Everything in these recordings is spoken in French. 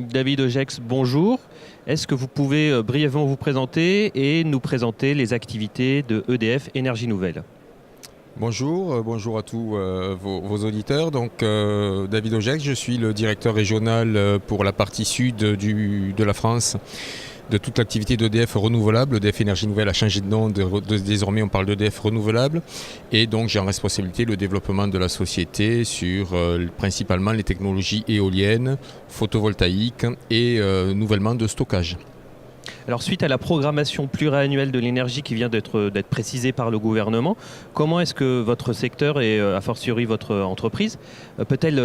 David Ogex, bonjour. Est-ce que vous pouvez brièvement vous présenter et nous présenter les activités de EDF Énergie Nouvelle? Bonjour, bonjour à tous vos auditeurs. Donc, David Ogex, je suis le directeur régional pour la partie sud de la France de toute l'activité d'EDF renouvelable. EDF Énergie Nouvelle a changé de nom, désormais on parle d'EDF renouvelable. Et donc j'ai en responsabilité le développement de la société sur principalement les technologies éoliennes, photovoltaïques et nouvellement de stockage. Alors suite à la programmation pluriannuelle de l'énergie qui vient d'être précisée par le gouvernement, comment est-ce que votre secteur et a fortiori votre entreprise peut-elle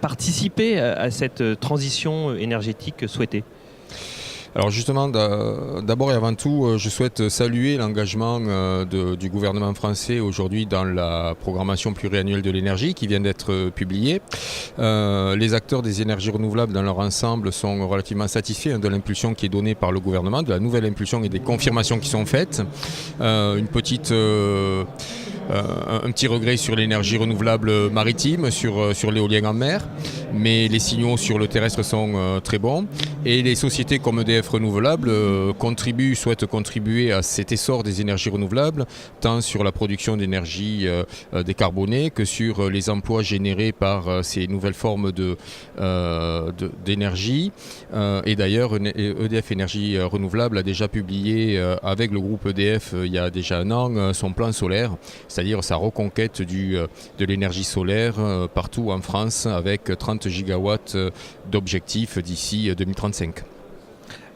participer à cette transition énergétique souhaitée ? Alors justement, d'abord et avant tout, je souhaite saluer l'engagement du gouvernement français aujourd'hui dans la programmation pluriannuelle de l'énergie qui vient d'être publiée. Les acteurs des énergies renouvelables dans leur ensemble sont relativement satisfaits de l'impulsion qui est donnée par le gouvernement, de la nouvelle impulsion et des confirmations qui sont faites. Un petit regret sur l'énergie renouvelable maritime, sur l'éolien en mer, mais les signaux sur le terrestre sont très bons. Et les sociétés comme EDF Renouvelable souhaitent contribuer à cet essor des énergies renouvelables, tant sur la production d'énergie décarbonée que sur les emplois générés par ces nouvelles formes d'énergie. Et d'ailleurs, EDF Énergie Renouvelable a déjà publié avec le groupe EDF il y a déjà un an son plan solaire, c'est-à-dire sa reconquête de l'énergie solaire partout en France avec 30 gigawatts d'objectifs d'ici 2035.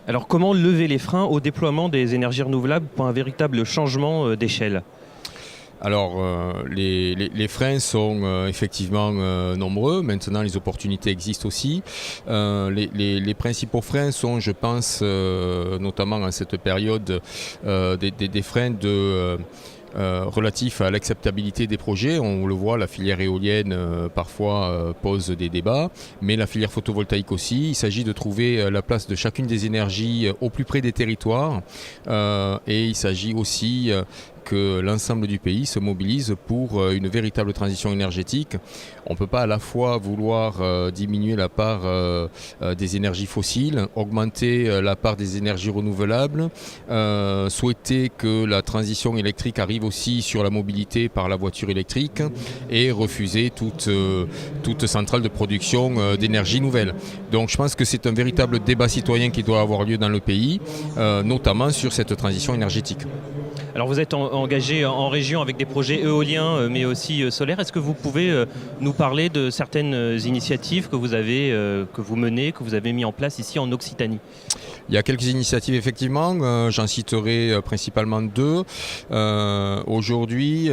Alors comment lever les freins au déploiement des énergies renouvelables pour un véritable changement d'échelle ? Alors, les freins sont effectivement nombreux. Maintenant, les opportunités existent aussi. Les principaux freins sont, je pense, notamment en cette période, des freins relatifs à l'acceptabilité des projets. On le voit, la filière éolienne parfois pose des débats, mais la filière photovoltaïque aussi. Il s'agit de trouver la place de chacune des énergies au plus près des territoires et il s'agit aussi que l'ensemble du pays se mobilise pour une véritable transition énergétique. On ne peut pas à la fois vouloir diminuer la part des énergies fossiles, augmenter la part des énergies renouvelables, souhaiter que la transition électrique arrive aussi sur la mobilité par la voiture électrique et refuser toute centrale de production d'énergie nouvelle. Donc je pense que c'est un véritable débat citoyen qui doit avoir lieu dans le pays, notamment sur cette transition énergétique. Alors vous êtes engagé en région avec des projets éoliens mais aussi solaires. Est-ce que vous pouvez nous parler de certaines initiatives que vous menez, que vous avez mis en place ici en Occitanie ? Il y a quelques initiatives effectivement, j'en citerai principalement deux. Aujourd'hui,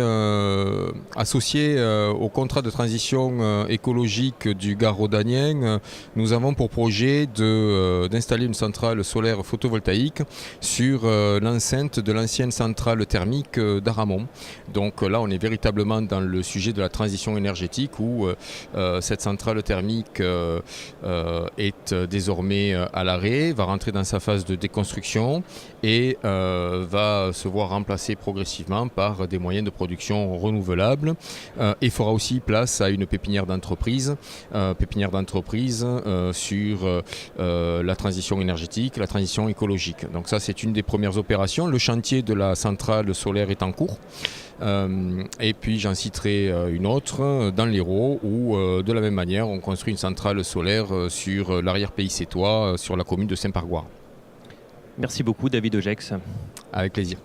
associés au contrat de transition écologique du Gard rhodanien, nous avons pour projet d'installer une centrale solaire photovoltaïque sur l'enceinte de l'ancienne centrale thermique d'Aramon. Donc là, on est véritablement dans le sujet de la transition énergétique où cette centrale thermique est désormais à l'arrêt, va rentrer dans sa phase de déconstruction et va se voir remplacée progressivement par des moyens de production renouvelables et fera aussi place à une pépinière d'entreprise sur la transition énergétique, la transition écologique. Donc ça, c'est une des premières opérations. Le chantier de la centrale solaire est en cours. Et puis j'en citerai une autre dans l'Hérault où de la même manière on construit une centrale solaire sur l'arrière-pays sétois, sur la commune de Saint-Pargoire. Merci beaucoup David Ogex. Avec plaisir.